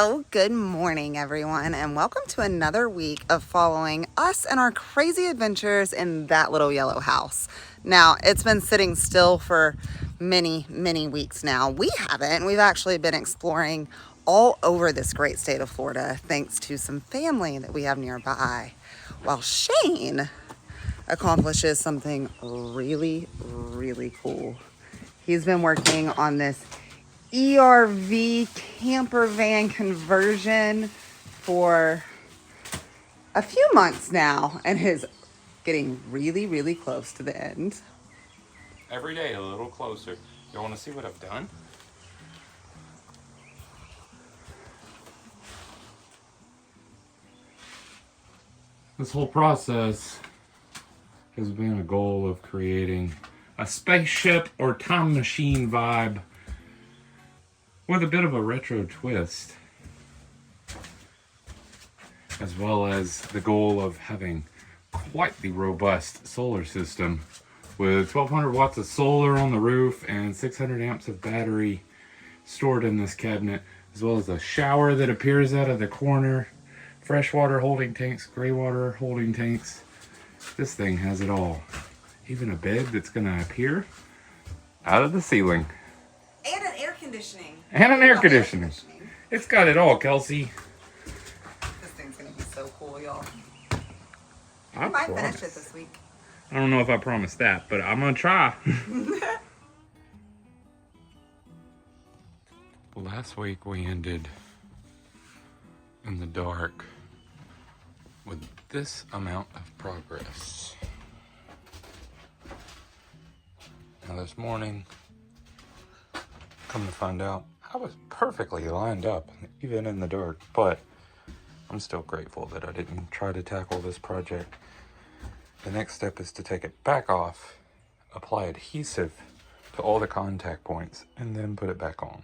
Oh, good morning, everyone, and welcome to another week of following us and our crazy adventures in that little yellow house. Now, it's been sitting still for many, many weeks now. We haven't. We've actually been exploring all over this great state of Florida thanks to some family that we have nearby, while Shane accomplishes something really, really cool. He's been working on this ERV camper van conversion for a few months now and is getting really, really close to the end. Every day a little closer. You want to see what I've done? This whole process has been a goal of creating a spaceship or time machine vibe with a bit of a retro twist, as well as the goal of having quite the robust solar system with 1200 watts of solar on the roof and 600 amps of battery stored in this cabinet, as well as a shower that appears out of the corner, freshwater holding tanks, gray water holding tanks. This thing has it all. Even a bed that's gonna appear out of the ceiling. And an air conditioning. And an air conditioning. It's got it all, Kelsey. This thing's gonna be so cool, y'all. I might promise. finish it this week. I don't know if I promised that, but I'm gonna try. Last week we ended in the dark with this amount of progress. Now this morning, come to find out, I was perfectly lined up, even in the dark, but I'm still grateful that I didn't try to tackle this project. The next step is to take it back off, apply adhesive to all the contact points, and then put it back on.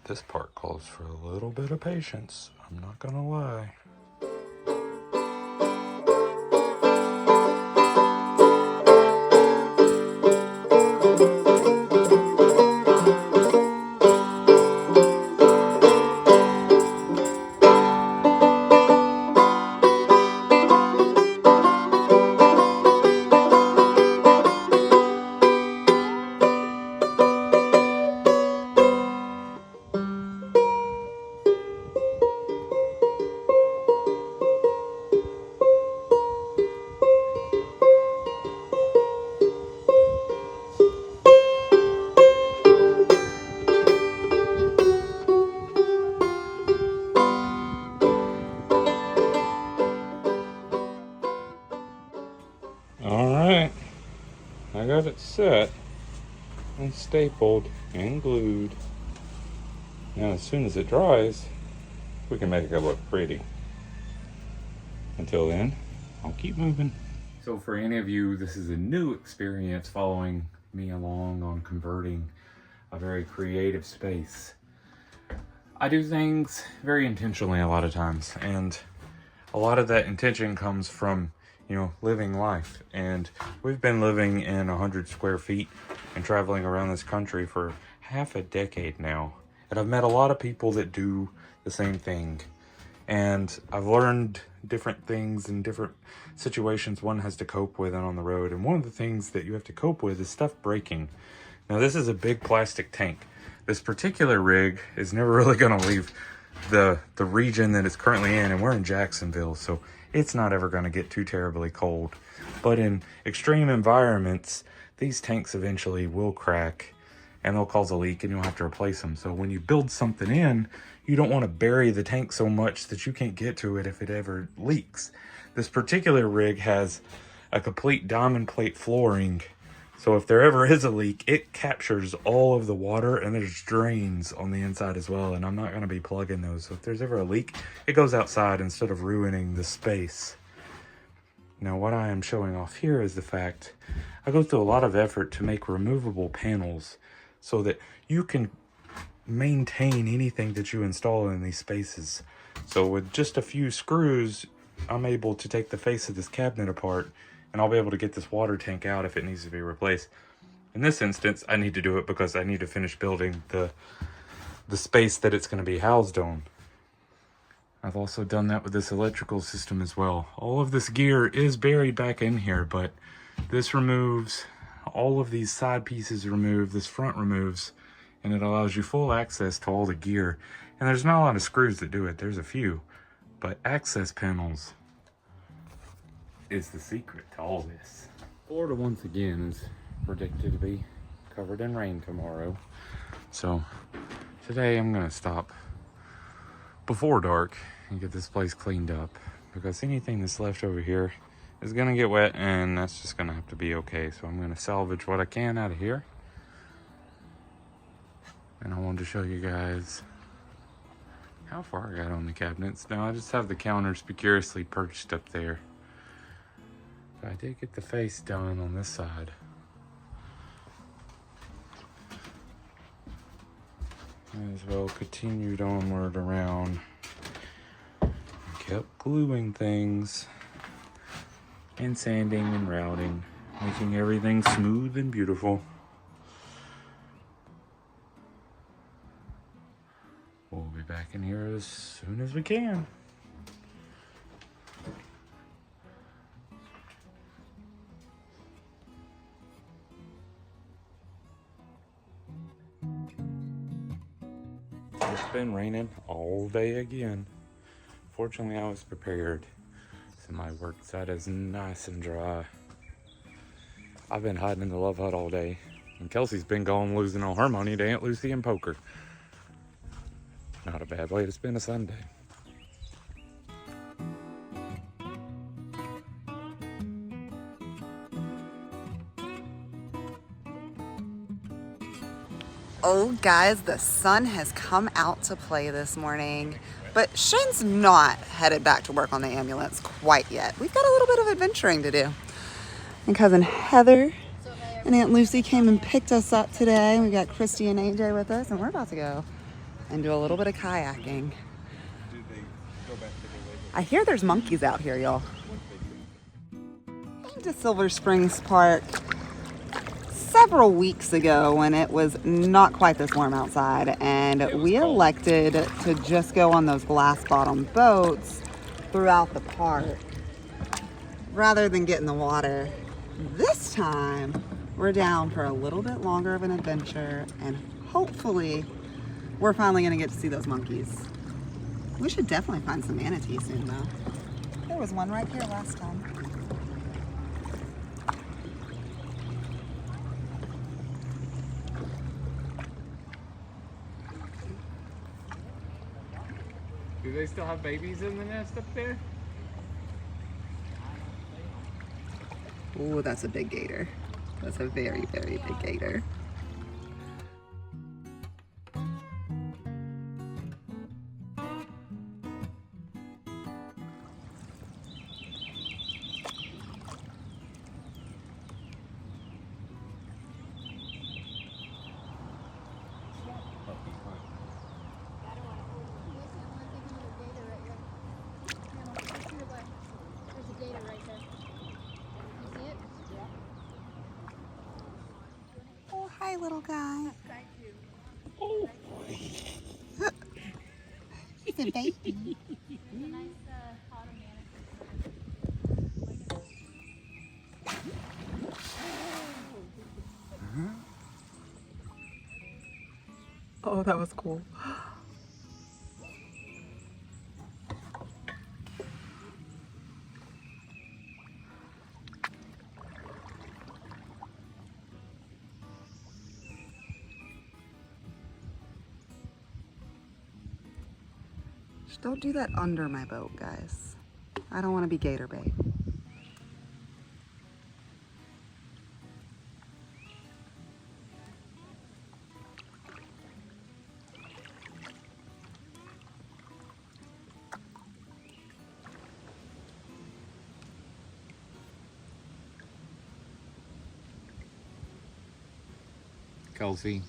This part calls for a little bit of patience, I'm not gonna lie. Alright, I got it set and stapled and glued. Now as soon as it dries, we can make it look pretty. Until then, I'll keep moving. So for any of you, this is a new experience following me along on converting a very creative space. I do things very intentionally a lot of times, and a lot of that intention comes from living life. And we've been living in 100 square feet and traveling around this country for half a decade now. And I've met a lot of people that do the same thing. And I've learned different things in different situations one has to cope with on the road. And one of the things that you have to cope with is stuff breaking. Now this is a big plastic tank. This particular rig is never really gonna leave the region that it's currently in, and we're in Jacksonville, so it's not ever going to get too terribly cold. But in extreme environments, these tanks eventually will crack and they'll cause a leak and you'll have to replace them. So when you build something in, you don't want to bury the tank so much that you can't get to it if it ever leaks. This particular rig has a complete diamond plate flooring, so if there ever is a leak, it captures all of the water, and there's drains on the inside as well, and I'm not going to be plugging those. So if there's ever a leak, it goes outside instead of ruining the space. Now what I am showing off here is the fact I go through a lot of effort to make removable panels so that you can maintain anything that you install in these spaces. So with just a few screws, I'm able to take the face of this cabinet apart, and I'll be able to get this water tank out if it needs to be replaced. In this instance, I need to do it because I need to finish building the space that it's going to be housed on. I've also done that with this electrical system as well. All of this gear is buried back in here, but this removes all of these side pieces, this front removes, and it allows you full access to all the gear. And there's not a lot of screws that do it. There's a few, but access panels is the secret to all this. Florida once again is predicted to be covered in rain tomorrow. So today I'm gonna stop before dark and get this place cleaned up, because anything that's left over here is gonna get wet, and that's just gonna have to be okay. So I'm gonna salvage what I can out of here. And I wanted to show you guys how far I got on the cabinets. Now I just have the counters precariously perched up there. But I did get the face done on this side. As well continued onward around. Kept gluing things and sanding and routing, making everything smooth and beautiful. We'll be back in here as soon as we can. It's been raining all day again. Fortunately, I was prepared, so my work side is nice and dry. I've been hiding in the love hut all day, and Kelsey's been gone losing all her money to Aunt Lucy and poker. Not a bad way to spend a Sunday. Oh guys, the sun has come out to play this morning, but Shane's not headed back to work on the ambulance quite yet. We've got a little bit of adventuring to do. And cousin Heather and Aunt Lucy came and picked us up today. We got Christy and AJ with us, and we're about to go and do a little bit of kayaking. I hear there's monkeys out here, y'all. Came to Silver Springs Park several weeks ago when it was not quite this warm outside, and we elected to just go on those glass bottom boats throughout the park rather than get in the water. This time we're down for a little bit longer of an adventure, and hopefully we're finally gonna get to see those monkeys. We should definitely find some manatee soon though. There was one right here last time. Do they still have babies in the nest up there? Oh, that's a big gator. That's a very, very big gator. Hi, little guy. Oh. He's a baby. Oh, that was cool. Just don't do that under my boat, guys. I don't want to be gator bait. Kelsey,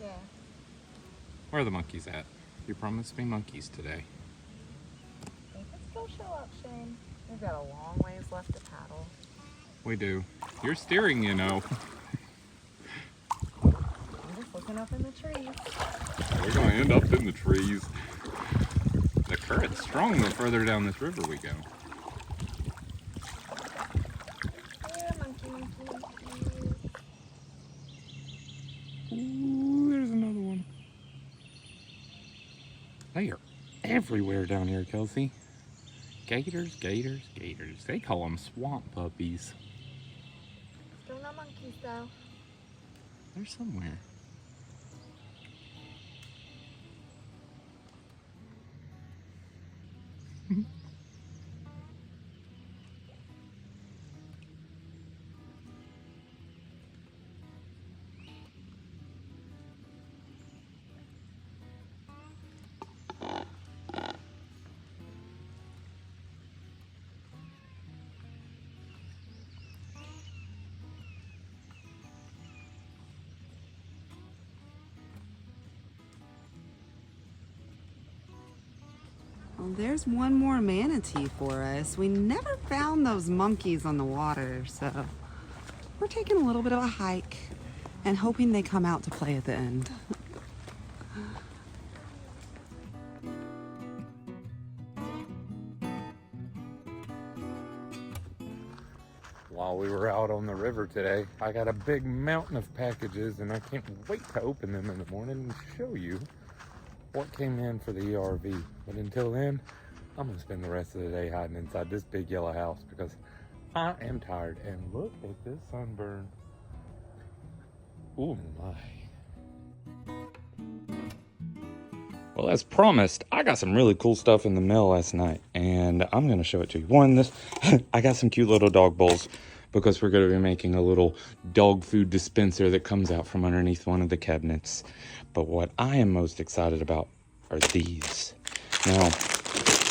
Yeah. where are the monkeys at? You promised me monkeys today. Let's go show up, Shane. We've got a long ways left to paddle. We do. You're steering, you know. End up in the trees. We're going to end up in the trees. The current's strong the further down this river we go. Yeah, monkey. Ooh, there's another one. They are everywhere down here, Kelsey. Gators. They call them swamp puppies. Still no monkeys though. They're somewhere. Well, there's one more manatee for us. We never found those monkeys on the water, so we're taking a little bit of a hike and hoping they come out to play at the end. While we were out on the river today, I got a big mountain of packages and I can't wait to open them in the morning and show you what came in for the ERV. But until then, I'm gonna spend the rest of the day hiding inside this big yellow house because I am tired. And look at this sunburn. Oh my. Well, as promised, I got some really cool stuff in the mail last night, and I'm gonna show it to you. One, this, I got some cute little dog bowls because we're gonna be making a little dog food dispenser that comes out from underneath one of the cabinets. But what I am most excited about are these. Now,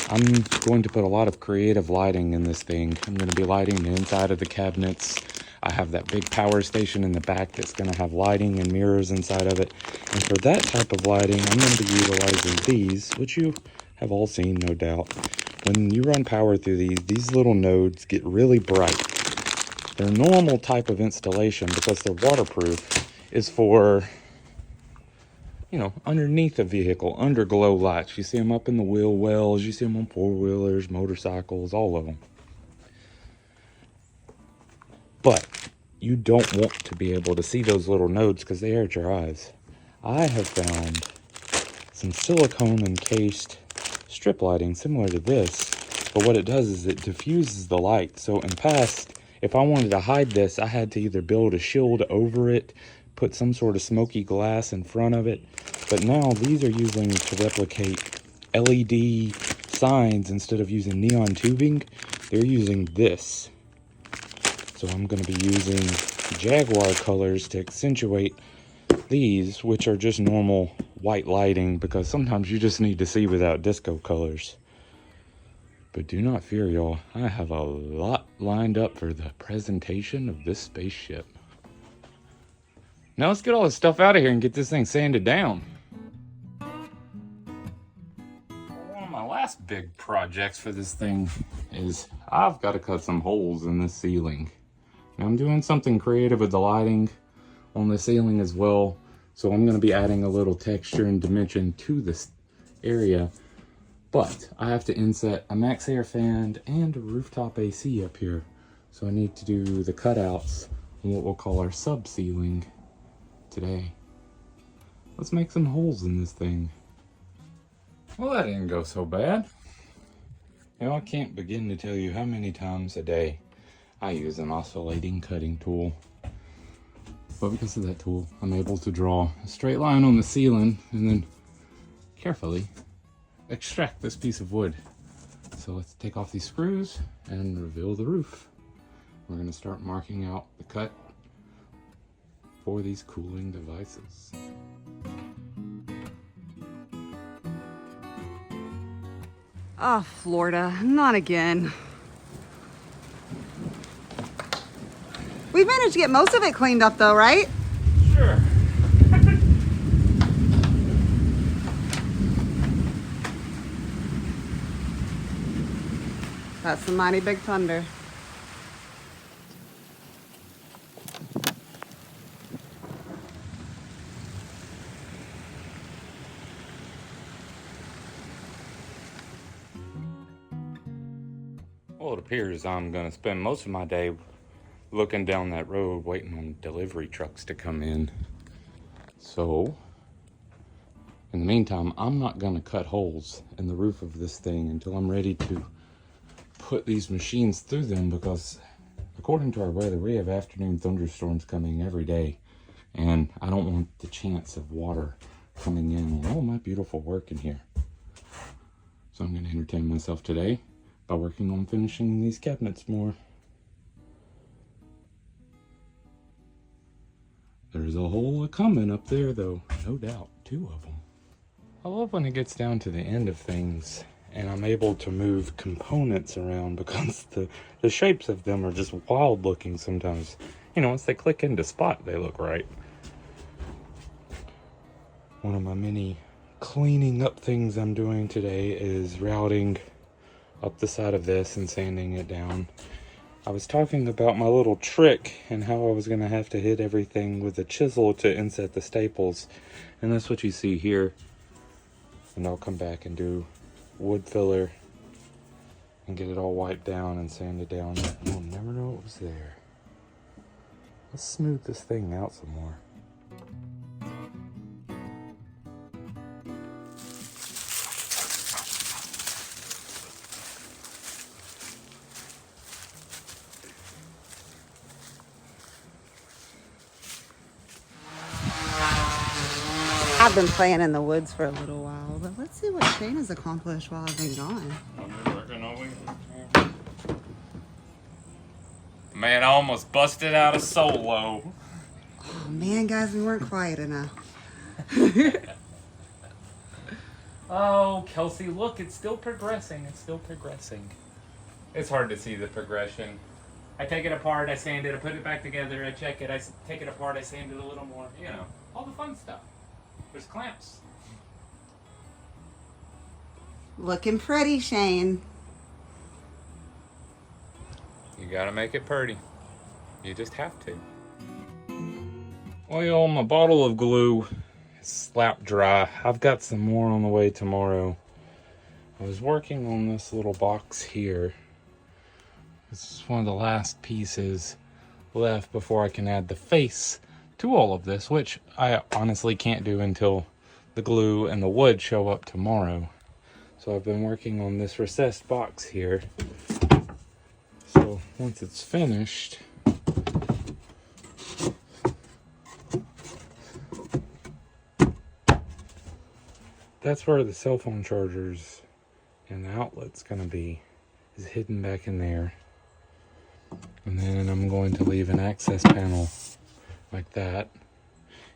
I'm going to put a lot of creative lighting in this thing. I'm gonna be lighting the inside of the cabinets. I have that big power station in the back that's gonna have lighting and mirrors inside of it. And for that type of lighting, I'm gonna be utilizing these, which you have all seen, no doubt. When you run power through these little nodes get really bright. Their normal type of installation, because they're waterproof, is for, you know, underneath a vehicle, underglow lights. You see them up in the wheel wells, you see them on four-wheelers, motorcycles, all of them. But you don't want to be able to see those little nodes because they hurt your eyes. I have found some silicone encased strip lighting similar to this, but what it does is it diffuses the light. So in past, if I wanted to hide this, I had to either build a shield over it, put some sort of smoky glass in front of it. But now these are using to replicate LED signs instead of using neon tubing. They're using this. So I'm going to be using Jaguar colors to accentuate these, which are just normal white lighting, because sometimes you just need to see without disco colors. But do not fear, y'all. I have a lot lined up for the presentation of this spaceship. Now let's get all this stuff out of here and get this thing sanded down. One of my last big projects for this thing is I've got to cut some holes in this ceiling. Now I'm doing something creative with the lighting on the ceiling as well. So I'm going to be adding a little texture and dimension to this area. But I have to inset a max air fan and a rooftop AC up here. So I need to do the cutouts on what we'll call our sub-ceiling today. Let's make some holes in this thing. Well, that didn't go so bad. You know, I can't begin to tell you how many times a day I use an oscillating cutting tool. But because of that tool, I'm able to draw a straight line on the ceiling and then carefully extract this piece of wood. So let's take off these screws and reveal the roof. We're going to start marking out the cut for these cooling devices. Oh, Florida, not again. We managed to get most of it cleaned up though, right? Sure. That's the mighty big thunder. Well, it appears I'm going to spend most of my day looking down that road waiting on delivery trucks to come in. So, in the meantime, I'm not going to cut holes in the roof of this thing until I'm ready to put these machines through them, because according to our weather, we have afternoon thunderstorms coming every day, and I don't want the chance of water coming in on all my beautiful work in here. So I'm going to entertain myself today by working on finishing these cabinets more. There's a hole coming up there though, no doubt, 2 of them. I love when it gets down to the end of things and I'm able to move components around, because the shapes of them are just wild looking sometimes. You know, once they click into spot, they look right. One of my many cleaning up things I'm doing today is routing up the side of this and sanding it down. I was talking about my little trick and how I was going to have to hit everything with a chisel to inset the staples. And that's what you see here. And I'll come back and do wood filler and get it all wiped down and sanded down. You'll never know what was there. Let's smooth this thing out some more. I've been playing in the woods for a little while, but let's see what Shane has accomplished while I've been gone. Man, I almost busted out a solo. Oh man, guys, we weren't quiet enough. Oh, Kelsey, look, it's still progressing. It's still progressing. It's hard to see the progression. I take it apart, I sand it, I put it back together, I check it, I take it apart, I sand it a little more. You know, all the fun stuff. There's clamps. Looking pretty, Shane. You gotta make it pretty. You just have to. Well, my bottle of glue is slap dry. I've got some more on the way tomorrow. I was working on this little box here. This is one of the last pieces left before I can add the face to all of this, which I honestly can't do until the glue and the wood show up tomorrow. So I've been working on this recessed box here. So once it's finished, that's where the cell phone chargers and the outlet's gonna be, is hidden back in there. And then I'm going to leave an access panel like that,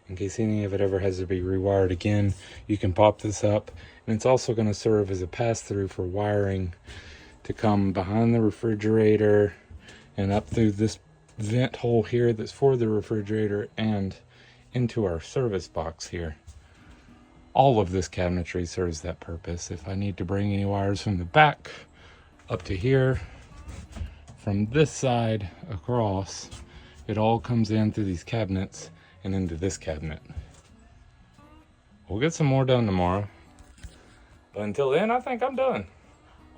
in case any of it ever has to be rewired again. You can pop this up, and it's also going to serve as a pass-through for wiring to come behind the refrigerator and up through this vent hole here that's for the refrigerator and into our service box here. All of this cabinetry serves that purpose. If I need to bring any wires from the back up to here, from this side across, it all comes in through these cabinets and into this cabinet. We'll get some more done tomorrow. But until then, I think I'm done.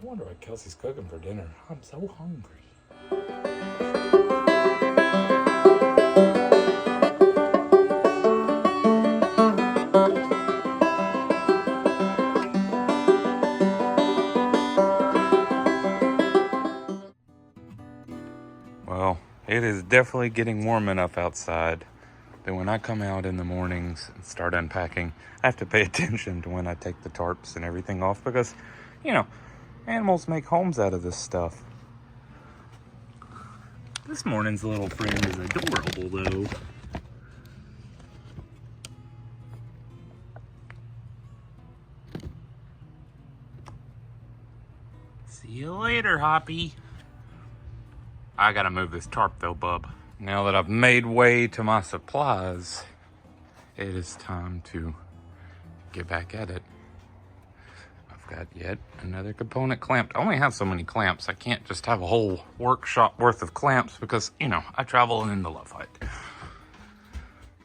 I wonder what Kelsey's cooking for dinner. I'm so hungry. Well, it is definitely getting warm enough outside that when I come out in the mornings and start unpacking, I have to pay attention to when I take the tarps and everything off, because, you know, animals make homes out of this stuff. This morning's little friend is adorable, though. See you later, Hoppy. I gotta move this tarp though, bub. Now that I've made way to my supplies, it is time to get back at it. I've got yet another component clamped. I only have so many clamps. I can't just have a whole workshop worth of clamps because, you know, I travel in the love hut.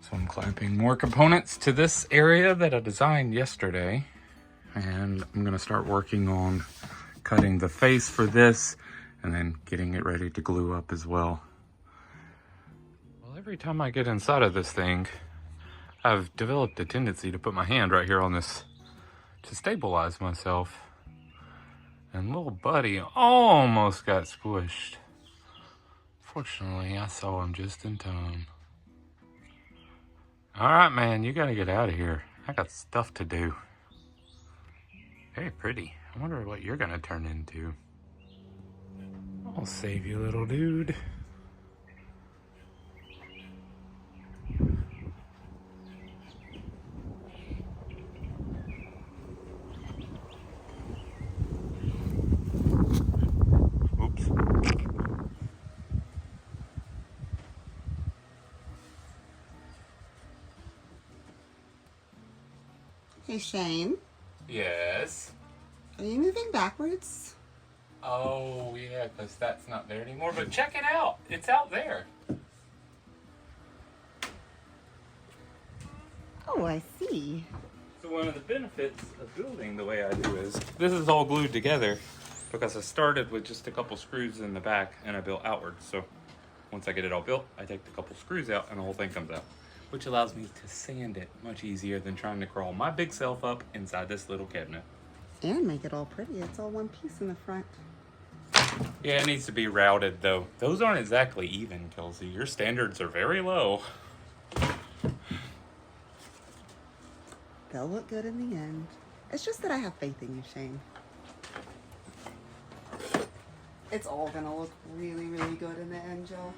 So I'm clamping more components to this area that I designed yesterday. And I'm gonna start working on cutting the face for this and then getting it ready to glue up as well. Well, every time I get inside of this thing, I've developed a tendency to put my hand right here on this to stabilize myself. And little buddy almost got squished. Fortunately, I saw him just in time. All right, man, you gotta get out of here. I got stuff to do. Very pretty. I wonder what you're gonna turn into. I'll save you, little dude. Oops. Hey, Shane. Yes. Are you moving backwards? Oh, yeah, because that's not there anymore. But check it out. It's out there. Oh, I see. So one of the benefits of building the way I do is this is all glued together because I started with just a couple screws in the back and I built outwards. So once I get it all built, I take the couple screws out and the whole thing comes out, which allows me to sand it much easier than trying to crawl my big self up inside this little cabinet. And make it all pretty. It's all one piece in the front. Yeah, it needs to be routed though. Those aren't exactly even, Kelsey. Your standards are very low. They'll look good in the end. It's just that I have faith in you, Shane. It's all gonna look really, really good in the end, Jill.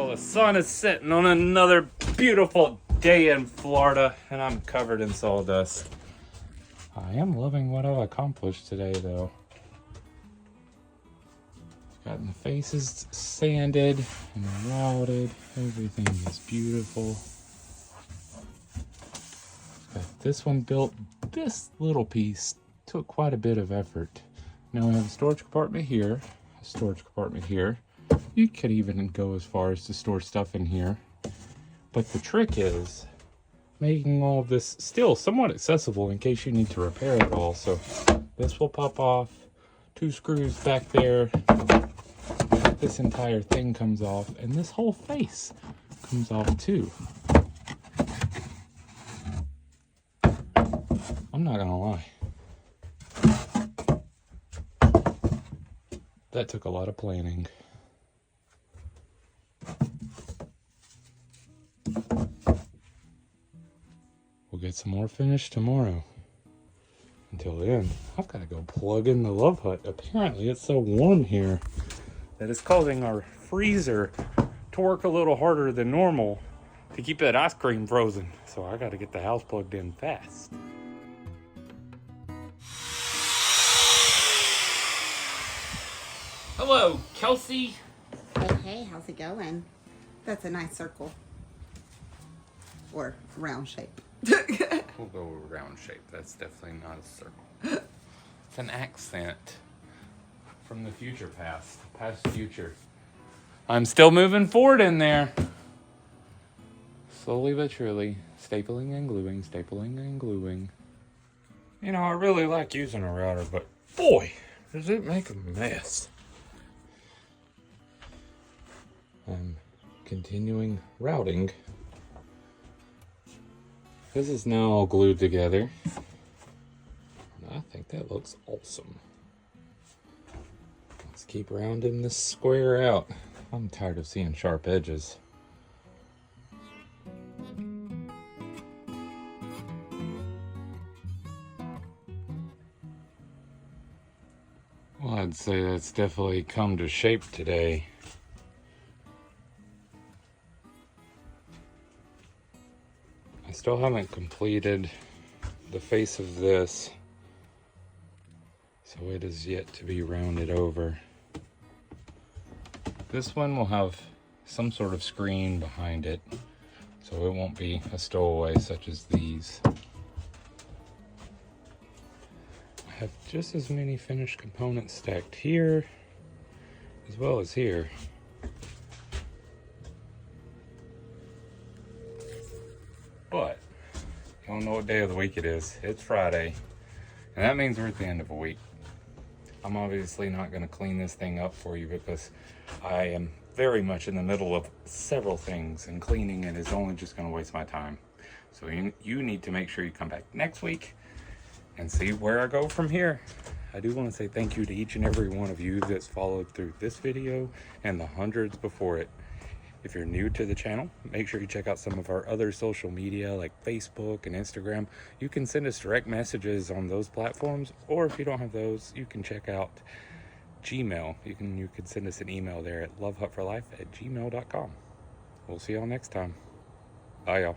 The sun is setting on another beautiful day in Florida, and I'm covered in sawdust. I am loving what I've accomplished today, though. Gotten the faces sanded and routed. Everything is beautiful. Got this one built. This little piece took quite a bit of effort. Now we have a storage compartment here, a storage compartment here. You could even go as far as to store stuff in here. But the trick is making all of this still somewhat accessible in case you need to repair it all. So this will pop off, 2 screws back there. This entire thing comes off, and this whole face comes off too. I'm not gonna lie. That took a lot of planning. We'll get some more finished tomorrow. Until then, I've got to go plug in the love hut. Apparently, it's so warm here that it's causing our freezer to work a little harder than normal to keep that ice cream frozen. So I got to get the house plugged in fast. Hello, Kelsey. Hey, how's it going? That's a nice circle. Or round shape. We'll go with round shape. That's definitely not a circle. It's an accent from the future past future. I'm still moving forward in there. Slowly but surely, stapling and gluing, stapling and gluing. You know, I really like using a router, but boy, does it make a mess. I'm continuing routing. This is now all glued together. I think that looks awesome. Let's keep rounding this square out. I'm tired of seeing sharp edges. Well, I'd say that's definitely come to shape today. I still haven't completed the face of this, so it is yet to be rounded over. This one will have some sort of screen behind it, so it won't be a stowaway such as these. I have just as many finished components stacked here as well as here. But you don't know what day of the week it is. It's Friday, and that means we're at the end of a week. I'm obviously not going to clean this thing up for you because I am very much in the middle of several things, and cleaning it is only just going to waste my time. So you need to make sure you come back next week and see where I go from here. I do want to say thank you to each and every one of you that's followed through this video and the hundreds before it. If you're new to the channel, make sure you check out some of our other social media like Facebook and Instagram. You can send us direct messages on those platforms, or if you don't have those, you can check out Gmail. You can send us an email there at lovehutforlife@gmail.com. We'll see y'all next time. Bye, y'all.